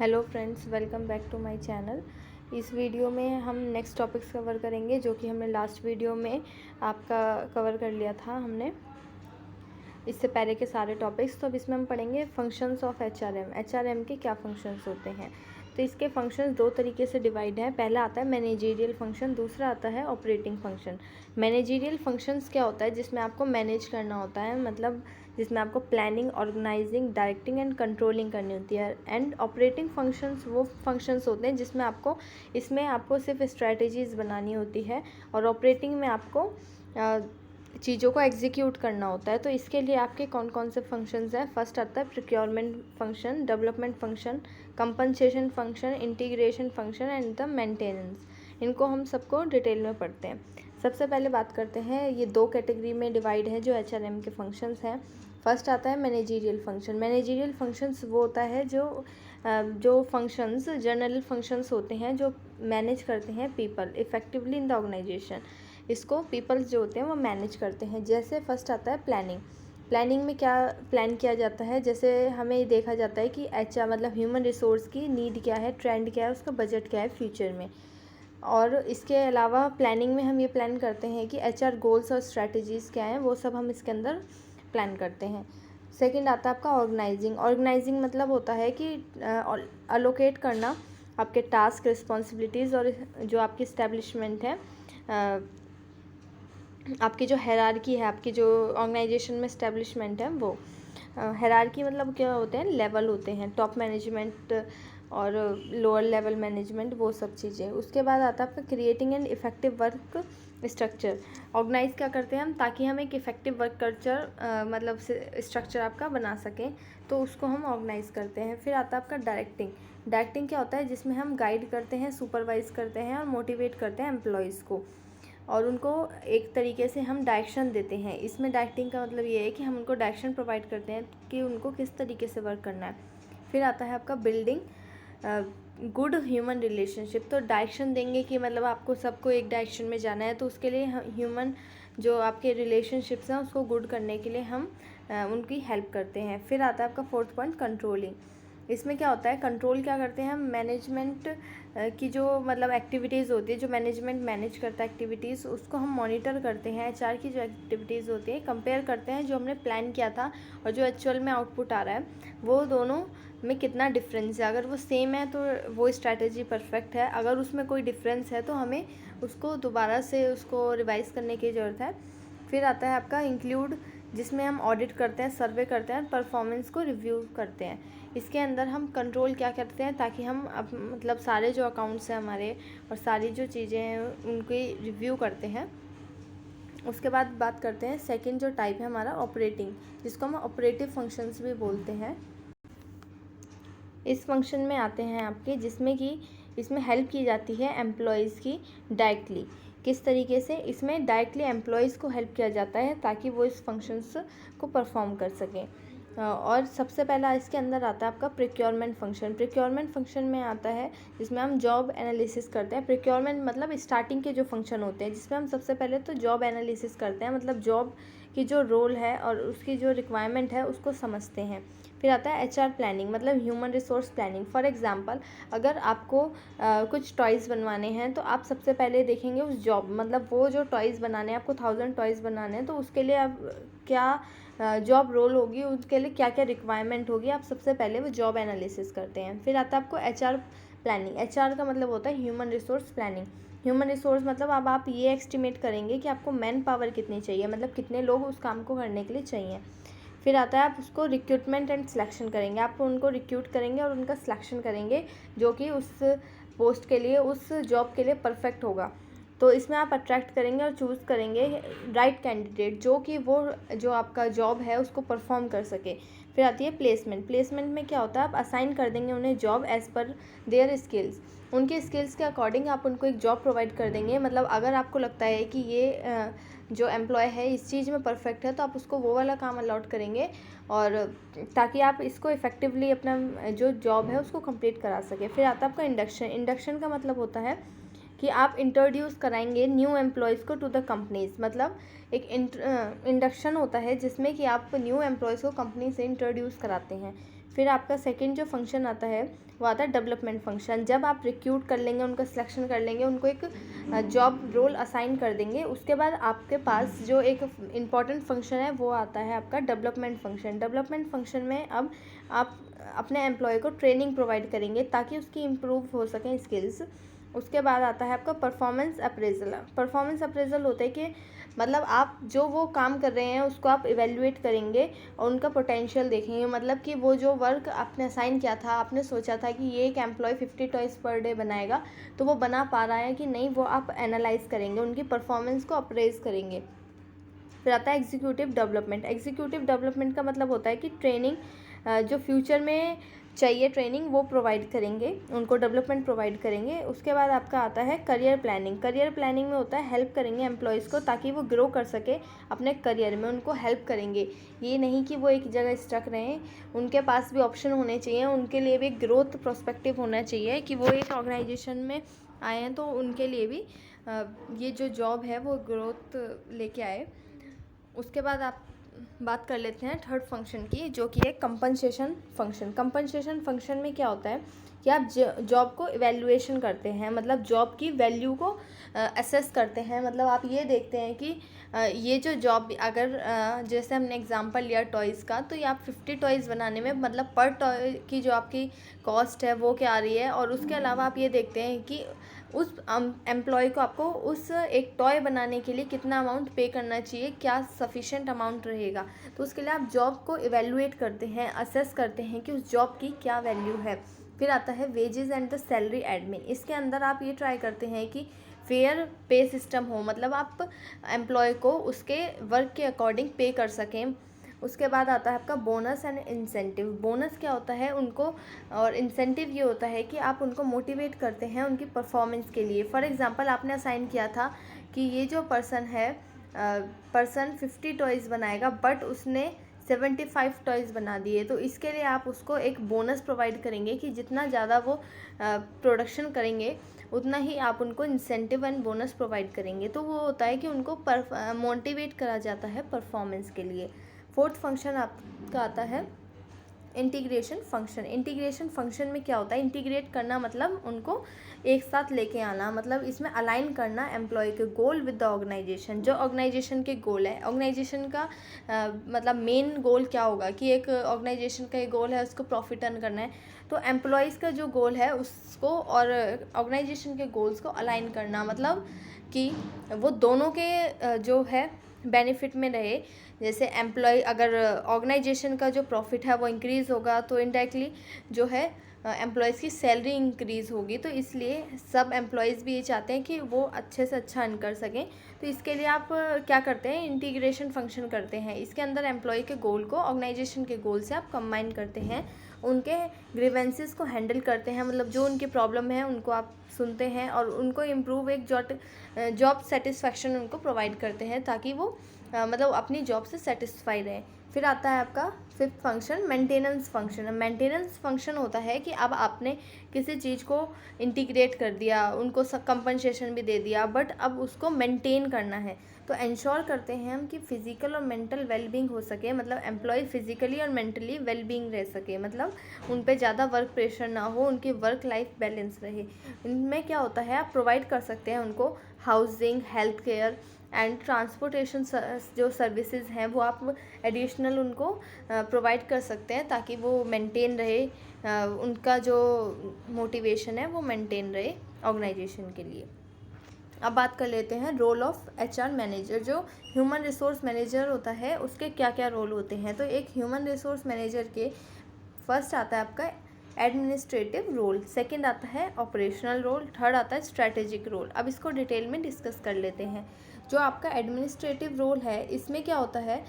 Hello friends, welcome back to my channel. इस video में हम नेक्स्ट टॉपिक्स कवर करेंगे जो कि हमने लास्ट वीडियो में आपका कवर कर लिया था हमने इससे पहले के सारे टॉपिक्स। तो अब इसमें हम पढ़ेंगे फंक्शंस ऑफ एचआरएम। एचआरएम के क्या फंक्शंस होते हैं। तो इसके फंक्शंस दो तरीके से डिवाइड हैं। पहला आता है मैनेजरियल फंक्शन, दूसरा आता है ऑपरेटिंग फंक्शन। मैनेजरियल फंक्शंस क्या होता है, जिसमें आपको मैनेज करना होता है, मतलब जिसमें आपको planning, organizing, directing and controlling करनी होती है। एंड ऑपरेटिंग फंक्शंस वो फंक्शंस होते हैं जिसमें आपको सिर्फ स्ट्रैटेजीज़ बनानी होती है और ऑपरेटिंग में आपको चीज़ों को एग्जीक्यूट करना होता है। तो इसके लिए आपके कौन कौन से फंक्शंस हैं। फर्स्ट आता है procurement function, development function, compensation function, integration function and the maintenance. इनको हम सबको डिटेल में पढ़ते हैं। सबसे पहले बात करते हैं, ये दो कैटेगरी में डिवाइड है जो एचआरएम के फंक्शंस हैं। फर्स्ट आता है मैनेजरियल फंक्शन। मैनेजरियल फंक्शंस वो होता है जो फंक्शंस जनरल फंक्शंस होते हैं जो मैनेज करते हैं people effectively in the organization. इसको पीपल्स जो होते हैं वो मैनेज करते हैं। जैसे फर्स्ट आता है प्लानिंग। प्लानिंग में क्या प्लान किया जाता है, जैसे हमें देखा जाता है कि एचआर मतलब ह्यूमन रिसोर्स की नीड क्या है, ट्रेंड क्या है, उसका बजट क्या है फ्यूचर में। और इसके अलावा प्लानिंग में हम ये प्लान करते हैं कि एचआर गोल्स और स्ट्रैटेजीज़ क्या हैं, वो सब हम इसके अंदर प्लान करते हैं। सेकंड आता है आपका ऑर्गेनाइजिंग। ऑर्गेनाइजिंग मतलब होता है कि अलोकेट करना आपके टास्क, रिस्पॉन्सिबिलिटीज़ और जो आपकी इस्टेब्लिशमेंट है, आपकी जो हायरार्की है, आपकी जो ऑर्गेनाइजेशन में इस्टेब्लिशमेंट है वो। हायरार्की मतलब क्या होते हैं, लेवल होते हैं, टॉप मैनेजमेंट और लोअर लेवल मैनेजमेंट, वो सब चीज़ें। उसके बाद आता है आपका creating and effective work structure. Organize क्या करते हैं हम, ताकि हम एक इफेक्टिव वर्क कल्चर मतलब स्ट्रक्चर आपका बना सकें, तो उसको हम ऑर्गेनाइज करते हैं। फिर आता है आपका डायरेक्टिंग। डायरेक्टिंग क्या होता है, जिसमें हम गाइड करते हैं, सुपरवाइज करते हैं और मोटिवेट करते हैं एम्प्लॉयज़ को, और उनको एक तरीके से हम डायरेक्शन देते हैं। इसमें डायरेक्टिंग का मतलब ये है कि हम उनको डायरेक्शन प्रोवाइड करते हैं कि उनको किस तरीके से वर्क करना है। फिर आता है आपका बिल्डिंग गुड ह्यूमन रिलेशनशिप। तो डायरेक्शन देंगे कि मतलब आपको सबको एक डायरेक्शन में जाना है, तो उसके लिए ह्यूमन जो आपके रिलेशनशिप्स हैं उसको गुड करने के लिए हम उनकी हेल्प करते हैं। फिर आता है आपका फोर्थ पॉइंट कंट्रोलिंग। इसमें क्या होता है, कंट्रोल क्या करते हैं हम, मैनेजमेंट की जो मतलब एक्टिविटीज़ होती है, जो मैनेजमेंट मैनेज करता है एक्टिविटीज़, उसको हम मॉनिटर करते हैं। एचआर की जो एक्टिविटीज़ होती है कंपेयर करते हैं जो हमने प्लान किया था और जो एक्चुअल में आउटपुट आ रहा है, वो दोनों में कितना डिफरेंस है। अगर वो सेम है तो वो स्ट्रैटेजी परफेक्ट है, अगर उसमें कोई डिफरेंस है तो हमें उसको दोबारा से उसको रिवाइज़ करने की ज़रूरत है। फिर आता है आपका इंक्लूड, जिसमें हम ऑडिट करते हैं, सर्वे करते हैं, परफॉर्मेंस को रिव्यू करते हैं। इसके अंदर हम कंट्रोल क्या करते हैं, ताकि हम मतलब सारे जो अकाउंट्स हैं हमारे और सारी जो चीज़ें हैं उनकी रिव्यू करते हैं। उसके बाद बात करते हैं सेकंड जो टाइप है हमारा ऑपरेटिंग, जिसको हम ऑपरेटिव फंक्शंस भी बोलते हैं। इस फंक्शन में आते हैं आपके, जिसमें कि इसमें हेल्प की जाती है एम्प्लॉयज़ की डायरेक्टली। किस तरीके से, इसमें डायरेक्टली एम्प्लॉयज़ को हेल्प किया जाता है ताकि वो इस फंक्शंस को परफॉर्म कर सकें। और सबसे पहला इसके अंदर आता है आपका प्रोक्योरमेंट फंक्शन। प्रोक्योरमेंट फंक्शन में आता है जिसमें हम जॉब एनालिसिस करते हैं। प्रोक्योरमेंट मतलब स्टार्टिंग के जो फंक्शन होते हैं, जिसमें हम सबसे पहले तो जॉब एनालिसिस करते हैं, मतलब जॉब की जो रोल है और उसकी जो रिक्वायरमेंट है उसको समझते हैं। फिर आता है एचआर प्लानिंग, मतलब human resource planning. For example, अगर आपको कुछ टॉयज़ बनवाने हैं तो आप सबसे पहले देखेंगे उस जॉब, मतलब वो जो टॉयज़ बनाने हैं, आपको 1000 टॉयज़ बनाने हैं, तो उसके लिए आप क्या जॉब रोल होगी, उसके लिए क्या क्या रिक्वायरमेंट होगी, आप सबसे पहले वो जॉब एनालिसिस करते हैं। फिर आता है आपको एचआर प्लानिंग। एचआर का मतलब होता है human resource planning. Human resource मतलब अब आप ये एस्टिमेट करेंगे कि आपको मैन पावर कितनी चाहिए, मतलब कितने लोग उस काम को करने के लिए चाहिए। फिर आता है आप उसको रिक्रूटमेंट एंड सिलेक्शन करेंगे, आप उनको रिक्रूट करेंगे और उनका सिलेक्शन करेंगे जो कि उस पोस्ट के लिए, उस जॉब के लिए परफेक्ट होगा। तो इसमें आप अट्रैक्ट करेंगे और चूज़ करेंगे राइट कैंडिडेट जो कि वो जो आपका जॉब है उसको परफॉर्म कर सके। फिर आती है प्लेसमेंट। प्लेसमेंट में क्या होता है, आप असाइन कर देंगे उन्हें job as per their skills. उनके स्किल्स के अकॉर्डिंग आप उनको एक जॉब प्रोवाइड कर देंगे। मतलब अगर आपको लगता है कि ये जो एम्प्लॉय है इस चीज़ में परफेक्ट है, तो आप उसको वो वाला काम अलॉट करेंगे, और ताकि आप इसको इफ़ेक्टिवली अपना जो जॉब है उसको कंप्लीट करा सके। फिर आता है आपका इंडक्शन। इंडक्शन का मतलब होता है कि आप इंट्रोड्यूस कराएंगे न्यू एम्प्लॉयज़ को टू द कंपनीज़। मतलब एक इंडक्शन होता है जिसमें कि आप न्यू एम्प्लॉयज़ को कंपनी से इंट्रोड्यूस कराते हैं। फिर आपका सेकंड जो फंक्शन आता है वो आता है डेवलपमेंट फंक्शन। जब आप रिक्रूट कर लेंगे, उनका सिलेक्शन कर लेंगे, उनको एक जॉब रोल असाइन कर देंगे, उसके बाद आपके पास जो एक इम्पॉर्टेंट फंक्शन है वो आता है आपका डेवलपमेंट फंक्शन। डेवलपमेंट फंक्शन में अब आप अपने एम्प्लॉय को ट्रेनिंग प्रोवाइड करेंगे ताकि उसकी इम्प्रूव हो सकें स्किल्स। उसके बाद आता है आपका परफॉर्मेंस अप्रेजल। परफॉर्मेंस अप्रेजल होता है कि मतलब आप जो वो काम कर रहे हैं उसको आप इवेल्युएट करेंगे और उनका पोटेंशियल देखेंगे। मतलब कि वो जो वर्क आपने असाइन किया था, आपने सोचा था कि ये एक एम्प्लॉय 50 टॉयज़ पर डे बनाएगा, तो वो बना पा रहा है कि नहीं, वो आप एनालाइज करेंगे, उनकी परफॉर्मेंस को अप्रेज करेंगे। फिर आता है एग्जीक्यूटिव डेवलपमेंट। एग्जीक्यूटिव डेवलपमेंट का मतलब होता है कि ट्रेनिंग जो फ्यूचर में चाहिए ट्रेनिंग वो प्रोवाइड करेंगे, उनको डेवलपमेंट प्रोवाइड करेंगे। उसके बाद आपका आता है करियर प्लानिंग। करियर प्लानिंग में होता है हेल्प करेंगे एम्प्लॉयज़ को ताकि वो ग्रो कर सके अपने करियर में, उनको हेल्प करेंगे। ये नहीं कि वो एक जगह स्टक रहें, उनके पास भी ऑप्शन होने चाहिए, उनके लिए भी ग्रोथ प्रोस्पेक्टिव होना चाहिए कि वो एक ऑर्गेनाइजेशन में आए हैं तो उनके लिए भी ये जो जॉब है वो ग्रोथ लेके आए। उसके बाद आप बात कर लेते हैं थर्ड फंक्शन की, जो कि है कंपनसेशन फंक्शन। कंपनसेशन फंक्शन में क्या होता है कि आप जॉब को इवैल्यूएशन करते हैं, मतलब जॉब की वैल्यू को असेस करते हैं। मतलब आप ये देखते हैं कि ये जो जॉब अगर जैसे हमने एग्जांपल लिया टॉयज़ का, तो ये आप 50 टॉयज़ बनाने में मतलब पर टॉय की जो आपकी कॉस्ट है वो क्या आ रही है, और उसके अलावा आप ये देखते हैं कि उस एम्प्लॉय को आपको उस एक टॉय बनाने के लिए कितना अमाउंट पे करना चाहिए, क्या सफिशेंट अमाउंट रहेगा। तो उसके लिए आप जॉब को इवेल्युएट करते हैं, असेस करते हैं कि उस जॉब की क्या वैल्यू है। फिर आता है wages and the salary admin. इसके अंदर आप ये ट्राई करते हैं कि फेयर पे सिस्टम हो, मतलब आप एम्प्लॉय को उसके वर्क के अकॉर्डिंग पे कर सकें। उसके बाद आता है आपका बोनस एंड इंसेंटिव। बोनस क्या होता है उनको, और इंसेंटिव ये होता है कि आप उनको मोटिवेट करते हैं उनकी परफॉर्मेंस के लिए। फॉर एग्जांपल आपने असाइन किया था कि ये जो पर्सन है, पर्सन 50 टॉयज़ बनाएगा बट उसने 75 टॉयज़ बना दिए, तो इसके लिए आप उसको एक बोनस प्रोवाइड करेंगे कि जितना ज़्यादा वो प्रोडक्शन करेंगे उतना ही आप उनको इंसेंटिव एंड बोनस प्रोवाइड करेंगे। तो वो होता है कि उनको मोटिवेट करा जाता है परफॉर्मेंस के लिए। फोर्थ फंक्शन आपका आता है इंटीग्रेशन फंक्शन। इंटीग्रेशन फंक्शन में क्या होता है, इंटीग्रेट करना मतलब उनको एक साथ लेके आना, मतलब इसमें अलाइन करना एम्प्लॉय के गोल विद द ऑर्गेनाइजेशन। जो ऑर्गेनाइजेशन के गोल है, ऑर्गेनाइजेशन का मतलब मेन गोल क्या होगा कि एक ऑर्गेनाइजेशन का एक गोल है उसको प्रॉफिट अर्न करना है, तो एम्प्लॉयज़ का जो गोल है उसको और ऑर्गेनाइजेशन के गोल्स को अलाइन करना, मतलब कि वो दोनों के जो है बेनिफिट में रहे। जैसे एम्प्लॉय अगर ऑर्गेनाइजेशन का जो प्रॉफिट है वो इंक्रीज़ होगा तो इनडायरेक्टली जो है एम्प्लॉयज़ की सैलरी इंक्रीज़ होगी। तो इसलिए सब एम्प्लॉयज़ भी ये चाहते हैं कि वो अच्छे से अच्छा अर्न कर सकें। तो इसके लिए आप क्या करते हैं, इंटीग्रेशन फंक्शन करते हैं। इसके अंदर एम्प्लॉय के गोल को ऑर्गेनाइजेशन के गोल से आप कंबाइन करते हैं, उनके ग्रीवेंसेस को हैंडल करते हैं, मतलब जो उनकी प्रॉब्लम है उनको आप सुनते हैं और उनको इम्प्रूव एक जॉब सेटिस्फैक्शन उनको प्रोवाइड करते हैं ताकि वो मतलब अपनी जॉब से सेटिस्फाई रहें। फिर आता है आपका fifth function maintenance function. Maintenance function होता है कि अब आपने किसी चीज़ को इंटीग्रेट कर दिया, उनको कंपनसेशन भी दे दिया, बट अब उसको मेंटेन करना है। तो इंश्योर करते हैं हम कि फ़िज़िकल और मेंटल वेलबींग हो सके, मतलब एम्प्लॉय फिज़िकली और मेंटली वेलबींग रह सके, मतलब उन पे ज़्यादा वर्क प्रेशर ना हो, उनकी वर्क लाइफ बैलेंस रहे। इनमें क्या होता है, आप प्रोवाइड कर सकते हैं उनको housing, health care and transportation जो सर्विसेज हैं वो आप एडिशनल उनको प्रोवाइड कर सकते हैं ताकि वो मेंटेन रहे, उनका जो मोटिवेशन है वो मेंटेन रहे ऑर्गेनाइजेशन के लिए। अब बात कर लेते हैं रोल ऑफ एचआर मैनेजर। जो ह्यूमन रिसोर्स मैनेजर होता है उसके क्या क्या रोल होते हैं। तो एक ह्यूमन रिसोर्स मैनेजर के फर्स्ट आता है आपका एडमिनिस्ट्रेटिव रोल, सेकंड आता है ऑपरेशनल रोल, थर्ड आता है स्ट्रैटेजिक रोल। अब इसको डिटेल में डिस्कस कर लेते हैं। जो आपका एडमिनिस्ट्रेटिव रोल है इसमें क्या होता है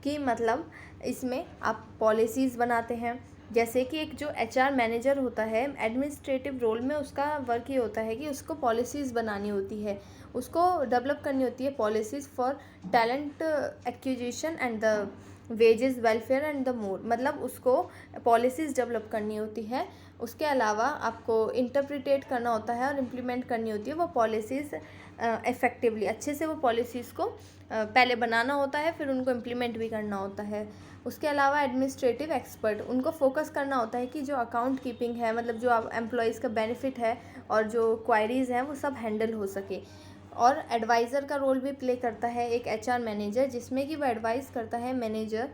कि मतलब इसमें आप पॉलिसीज़ बनाते हैं। जैसे कि एक जो एचआर मैनेजर होता है एडमिनिस्ट्रेटिव रोल में, उसका वर्क ये होता है कि उसको पॉलिसीज़ बनानी होती है, उसको डेवलप करनी होती है policies for talent acquisition and the wages welfare and the more, मतलब उसको पॉलिसीज़ डेवलप करनी होती है। उसके अलावा आपको इंटरप्रिटेट करना होता है और इम्प्लीमेंट करनी होती है वो पॉलिसीज़ इफ़ेक्टिवली, अच्छे से वो पॉलिसीज़ को पहले बनाना होता है, फिर उनको इम्प्लीमेंट भी करना होता है। उसके अलावा एडमिनिस्ट्रेटिव एक्सपर्ट, उनको फोकस करना होता है कि जो अकाउंट कीपिंग है, मतलब जो एम्प्लॉयज़ का बेनिफिट है और जो क्वायरीज़ हैं वो सब हैंडल हो सके। और एडवाइज़र का रोल भी प्ले करता है एक एचआर मैनेजर, जिसमें कि वो एडवाइस करता है manager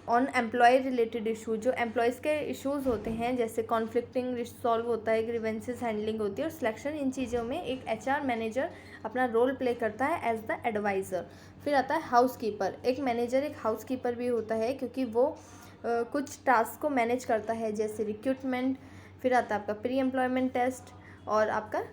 on employ related issue, जो एम्प्लॉयज़ के इश्यूज़ होते हैं, जैसे कॉन्फ्लिक्टिंग रिसॉल्व होता है, ग्रीवेंसेस हैंडलिंग होती है और सिलेक्शन, इन चीज़ों में एक एचआर मैनेजर अपना रोल प्ले करता है एज द एडवाइज़र। फिर आता है हाउसकीपर। एक मैनेजर एक हाउसकीपर भी होता है, क्योंकि वो कुछ टास्क को मैनेज करता है, जैसे रिक्रूटमेंट, फिर आता है आपका प्री एम्प्लॉयमेंट टेस्ट और आपका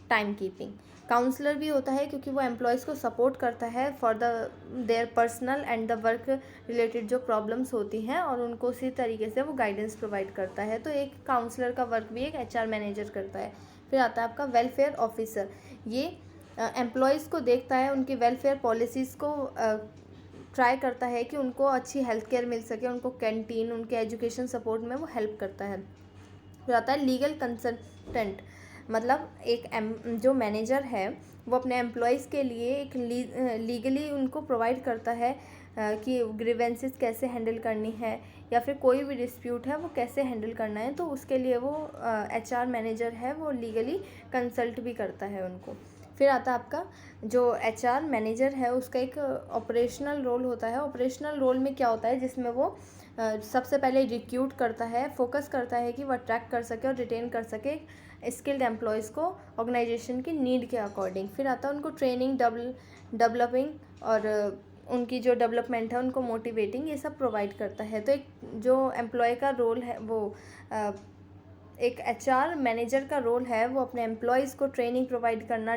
टाइम कीपिंग। काउंसलर भी होता है, क्योंकि वो एम्प्लॉयज़ को सपोर्ट करता है for their personal and the work related जो प्रॉब्लम्स होती हैं, और उनको उसी तरीके से वो गाइडेंस प्रोवाइड करता है। तो एक काउंसलर का वर्क भी एक एचआर मैनेजर करता है। फिर आता है आपका वेलफेयर ऑफिसर। ये एम्प्लॉयज़ को देखता है, उनकी वेलफेयर पॉलिसीज़ को ट्राई करता है कि उनको अच्छी हेल्थ केयर मिल सके, उनको कैंटीन, उनके एजुकेशन सपोर्ट में वो हेल्प करता है। फिर आता है लीगल कंसल्टेंट, मतलब एक जो मैनेजर है वो अपने एम्प्लॉयज़ के लिए एक लीगली उनको प्रोवाइड करता है कि ग्रीवेंसेस कैसे हैंडल करनी है, या फिर कोई भी डिस्प्यूट है वो कैसे हैंडल करना है, तो उसके लिए वो एचआर मैनेजर है वो लीगली कंसल्ट भी करता है उनको। फिर आता है आपका जो एचआर मैनेजर है उसका एक ऑपरेशनल रोल होता है। ऑपरेशनल रोल में क्या होता है, जिसमें वो सबसे पहले रिक्रूट करता है, फोकस करता है कि वो अट्रैक्ट कर सके और रिटेन कर सके स्किल्ड एम्प्लॉयज़ को ऑर्गेनाइजेशन की नीड के अकॉर्डिंग। फिर आता है उनको ट्रेनिंग, डेवलपिंग और उनकी जो डेवलपमेंट है उनको मोटिवेटिंग, ये सब प्रोवाइड करता है। तो एक जो एम्प्लॉय का रोल है वो एक एचआर मैनेजर का रोल है वो अपने एम्प्लॉयज़ को ट्रेनिंग प्रोवाइड करना,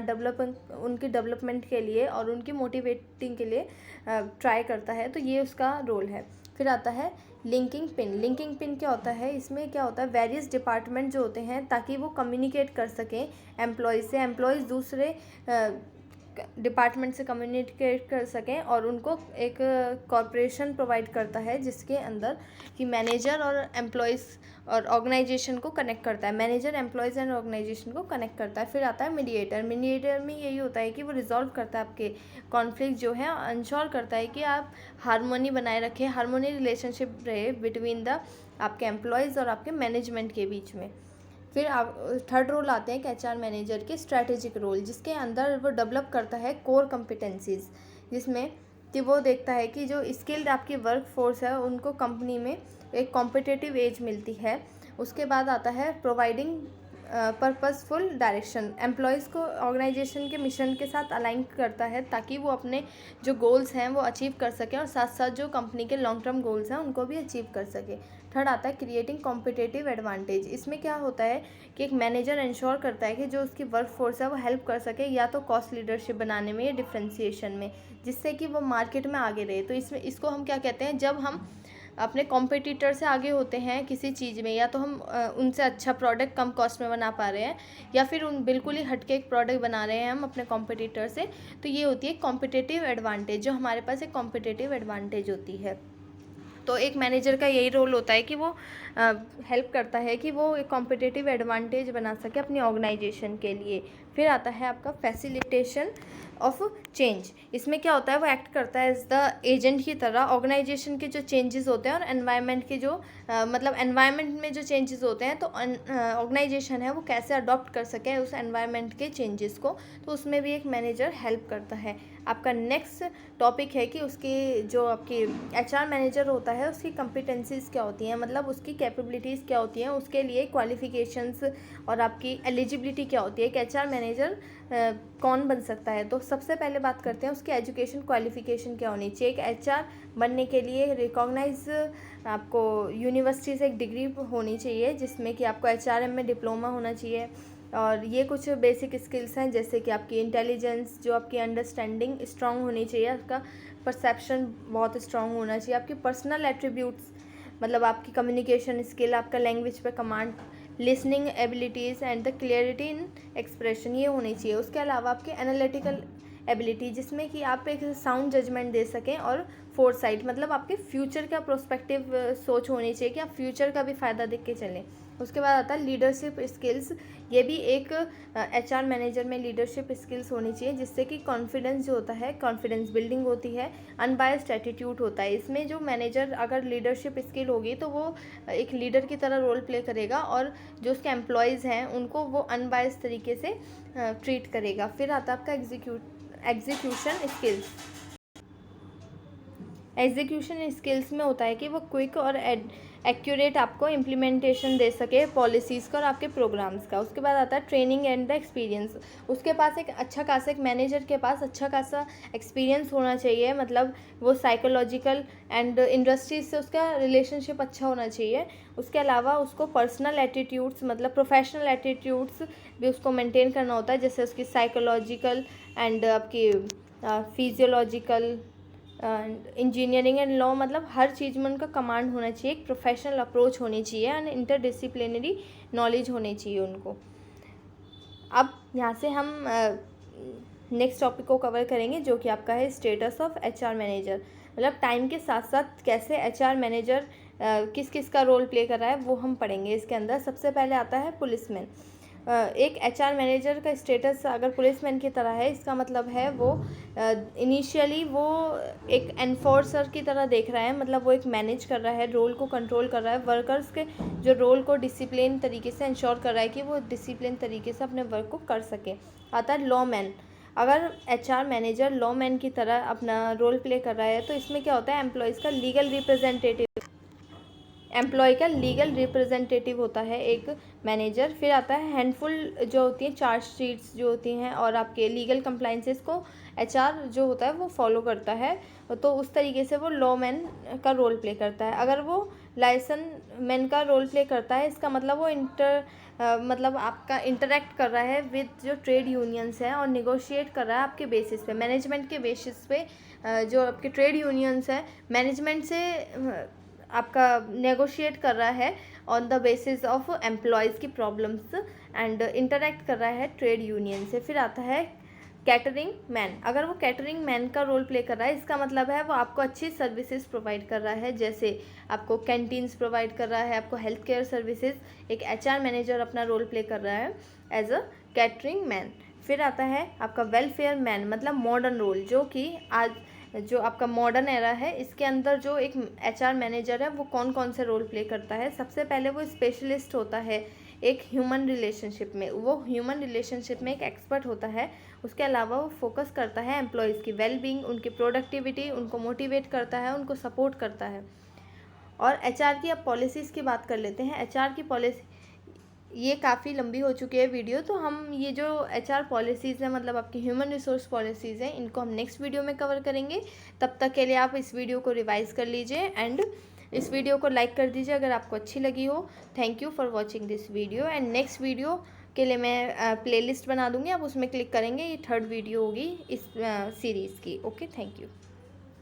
उनकी डेवलपमेंट के लिए और उनकी मोटिवेटिंग के लिए ट्राई करता है। तो ये उसका रोल है। फिर आता है लिंकिंग पिन। लिंकिंग पिन क्या होता है, इसमें क्या होता है, वेरियस डिपार्टमेंट जो होते हैं, ताकि वो कम्युनिकेट कर सकें एम्प्लॉयज़ से, एम्प्लॉयज़ दूसरे डिपार्टमेंट से कम्युनिकेट कर सकें, और उनको एक कॉर्पोरेशन प्रोवाइड करता है जिसके अंदर कि मैनेजर और एम्प्लॉयज़ और ऑर्गेनाइजेशन को कनेक्ट करता है। मैनेजर एम्प्लॉयज़ एंड ऑर्गेनाइजेशन को कनेक्ट करता है। फिर आता है मीडिएटर। मीडिएटर में यही होता है कि वो रिजॉल्व करता है आपके कॉन्फ्लिक्ट जो है, इंश्योर करता है कि आप हारमोनी बनाए रखें, हारमोनी रिलेशनशिप रहे बिटवीन द आपके एम्प्लॉयज़ और आपके मैनेजमेंट के बीच में। फिर आप थर्ड रोल आते हैं एचआर मैनेजर के स्ट्रैटेजिक रोल, जिसके अंदर वो डेवलप करता है कोर कॉम्पिटेंसीज, जिसमें कि वो देखता है कि जो स्किल्ड आपकी वर्क फोर्स है उनको कंपनी में एक कॉम्पिटिटिव एज मिलती है। उसके बाद आता है प्रोवाइडिंग पर्पसफुल डायरेक्शन, एम्प्लॉयज़ को ऑर्गेनाइजेशन के मिशन के साथ अलाइन करता है, ताकि वो अपने जो गोल्स हैं वो अचीव कर सकें, और साथ साथ जो कंपनी के लॉन्ग टर्म गोल्स हैं उनको भी अचीव कर सके। थर्ड आता है क्रिएटिंग कॉम्पिटिटिव एडवांटेज। इसमें क्या होता है कि एक मैनेजर इंश्योर करता है कि जो उसकी वर्क फोर्स है वो हेल्प कर सके, या तो कॉस्ट लीडरशिप बनाने में या डिफ्रेंसिएशन में, जिससे कि वो मार्केट में आगे रहे। तो इसको हम क्या कहते हैं, जब हम अपने कॉम्पिटिटर से आगे होते हैं किसी चीज़ में, या तो हम उनसे अच्छा प्रोडक्ट कम कॉस्ट में बना पा रहे हैं, या फिर उन बिल्कुल ही हटके एक प्रोडक्ट बना रहे हैं हम अपने कॉम्पिटिटर से, तो ये होती है कॉम्पिटिटिव एडवांटेज, जो हमारे पास एक कॉम्पिटिटिव एडवांटेज होती है। तो एक मैनेजर का यही रोल होता है कि वो हेल्प करता है कि वो एक कॉम्पिटिटिव एडवांटेज बना सके अपनी ऑर्गेनाइजेशन के लिए। फिर आता है आपका फैसिलिटेशन ऑफ चेंज। इसमें क्या होता है, वो एक्ट करता है एज द एजेंट की तरह, ऑर्गेनाइजेशन के जो चेंजेस होते हैं और एनवायरनमेंट के जो मतलब एनवायरनमेंट में जो चेंजेस होते हैं, तो ऑर्गेनाइजेशन है वो कैसे अडॉप्ट कर सके उस एनवायरनमेंट के चेंजेस को, तो उसमें भी एक मैनेजर हेल्प करता है। आपका नेक्स्ट टॉपिक है कि उसकी जो आपकी एचआर मैनेजर होता है उसकी कॉम्पिटेंसीज क्या होती हैं, मतलब उसकी कैपेबिलिटीज़ क्या होती हैं, उसके लिए क्वालिफिकेशंस और आपकी एलिजिबिलिटी क्या होती है, कि एचआर मैनेजर कौन बन सकता है। तो सबसे पहले बात करते हैं उसकी एजुकेशन क्वालिफिकेशन क्या होनी चाहिए। एक एचआर बनने के लिए रिकॉग्नाइज आपको यूनिवर्सिटी से एक डिग्री होनी चाहिए, जिसमें कि आपको एचआरएम में डिप्लोमा होना चाहिए, और ये कुछ बेसिक स्किल्स हैं, जैसे कि आपकी इंटेलिजेंस, जो आपकी अंडरस्टैंडिंग स्ट्रांग होनी चाहिए, आपका परसेप्शन बहुत स्ट्रांग होना चाहिए, आपकी पर्सनल एट्रीब्यूट्स, मतलब आपकी कम्युनिकेशन स्किल, आपका लैंग्वेज पे command, listening abilities and the clarity in expression, ये होनी चाहिए। उसके अलावा आपकी एनालिटिकल एबिलिटी, जिसमें कि आप एक साउंड जजमेंट दे सकें, और फोरसाइट, मतलब आपके फ्यूचर का प्रोस्पेक्टिव सोच होनी चाहिए कि आप फ्यूचर का भी फ़ायदा देख के चलें। उसके बाद आता है लीडरशिप स्किल्स। ये भी एक एचआर मैनेजर में लीडरशिप स्किल्स होनी चाहिए, जिससे कि कॉन्फिडेंस जो होता है, कॉन्फिडेंस बिल्डिंग होती है, अनबायस्ड एटीट्यूड होता है। इसमें जो मैनेजर अगर लीडरशिप स्किल होगी तो वो एक लीडर की तरह रोल प्ले करेगा और जो उसके एम्प्लॉयज़ हैं उनको वो अनबायस्ड तरीके से ट्रीट करेगा। फिर आता है आपका एग्जीक्यूशन स्किल्स। एग्जीक्यूशन स्किल्स में होता है कि वो क्विक और एक्यूरेट आपको इम्प्लीमेंटेशन दे सके पॉलिसीज़ का और आपके प्रोग्राम्स का। उसके बाद आता है ट्रेनिंग एंड द एक्सपीरियंस। उसके पास एक अच्छा खासा, एक मैनेजर के पास अच्छा खासा एक्सपीरियंस होना चाहिए, मतलब वो साइकोलॉजिकल एंड इंडस्ट्री से उसका रिलेशनशिप अच्छा होना चाहिए। उसके अलावा उसको पर्सनल एटीट्यूड्स, मतलब प्रोफेशनल एटीट्यूड्स भी उसको मेंटेन करना होता है, जैसे उसकी साइकोलॉजिकल एंड आपकी फिजियोलॉजिकल, इंजीनियरिंग एंड लॉ, मतलब हर चीज़ में उनका कमांड होना चाहिए, एक प्रोफेशनल अप्रोच होनी चाहिए एंड इंटरडिसिप्लिनरी नॉलेज होनी चाहिए उनको। अब यहाँ से हम नेक्स्ट टॉपिक को कवर करेंगे, जो कि आपका है स्टेटस ऑफ एचआर मैनेजर। मतलब टाइम के साथ साथ कैसे एचआर मैनेजर किस किस का रोल प्ले कर रहा है वो हम पढ़ेंगे इसके अंदर। सबसे पहले आता है पुलिसमैन। एक एचआर मैनेजर का स्टेटस अगर पुलिसमैन की तरह है, इसका मतलब है वो इनिशियली वो एक एनफोर्सर की तरह देख रहा है, मतलब वो एक मैनेज कर रहा है, रोल को कंट्रोल कर रहा है, वर्कर्स के जो रोल को डिसिप्लिन तरीके से इंश्योर कर रहा है कि वो डिसिप्लिन तरीके से अपने वर्क को कर सके। आता है लॉमैन। अगर एचआर मैनेजर लॉमैन की तरह अपना रोल प्ले कर रहा है तो इसमें क्या होता है, एम्प्लॉय का लीगल रिप्रेजेंटेटिव होता है एक मैनेजर। फिर आता है हैंडफुल, जो होती हैं चार्ज शीट्स जो होती हैं और आपके लीगल कंप्लाइंसेस को एचआर जो होता है वो फॉलो करता है, तो उस तरीके से वो लॉमैन का रोल प्ले करता है। अगर वो लाइसेंस मैन का रोल प्ले करता है, इसका मतलब वो मतलब आपका इंटरेक्ट कर रहा है विद जो ट्रेड यूनियंस हैं और निगोशिएट कर रहा है आपके बेसिस पे, मैनेजमेंट के बेसिस पे। जो आपके ट्रेड यूनियंस हैं मैनेजमेंट से आपका नेगोशिएट कर रहा है on the basis of employees की प्रॉब्लम्स एंड इंटरेक्ट कर रहा है ट्रेड यूनियन से। फिर आता है कैटरिंग मैन। अगर वो कैटरिंग मैन का रोल प्ले कर रहा है, इसका मतलब है वो आपको अच्छी सर्विसेज प्रोवाइड कर रहा है, जैसे आपको कैंटीन्स प्रोवाइड कर रहा है, आपको हेल्थ केयर सर्विसेज। एक एचआर मैनेजर अपना रोल प्ले कर रहा है एज अ कैटरिंग मैन। फिर आता है आपका वेलफेयर मैन, मतलब मॉडर्न रोल, जो कि आज जो आपका मॉडर्न एरा है इसके अंदर जो एक एचआर मैनेजर है वो कौन कौन से रोल प्ले करता है। सबसे पहले वो स्पेशलिस्ट होता है एक ह्यूमन रिलेशनशिप में, वो ह्यूमन रिलेशनशिप में एक एक्सपर्ट होता है। उसके अलावा वो फोकस करता है एम्प्लॉयज़ की वेलबींग, उनकी प्रोडक्टिविटी, उनको मोटिवेट करता है, उनको सपोर्ट करता है। और एचआर की अब पॉलिसीज़ की बात कर लेते हैं। एचआर की पॉलिसी, ये काफ़ी लंबी हो चुकी है वीडियो, तो हम ये जो एचआर पॉलिसीज़ हैं, मतलब आपकी ह्यूमन रिसोर्स पॉलिसीज़ हैं, इनको हम नेक्स्ट वीडियो में कवर करेंगे। तब तक के लिए आप इस वीडियो को रिवाइज़ कर लीजिए एंड इस वीडियो को लाइक कर दीजिए अगर आपको अच्छी लगी हो। Thank you for watching this video and next video के लिए मैं प्लेलिस्ट बना दूँगी, आप उसमें क्लिक करेंगे, ये 3rd वीडियो होगी इस सीरीज़ की। Okay, thank you.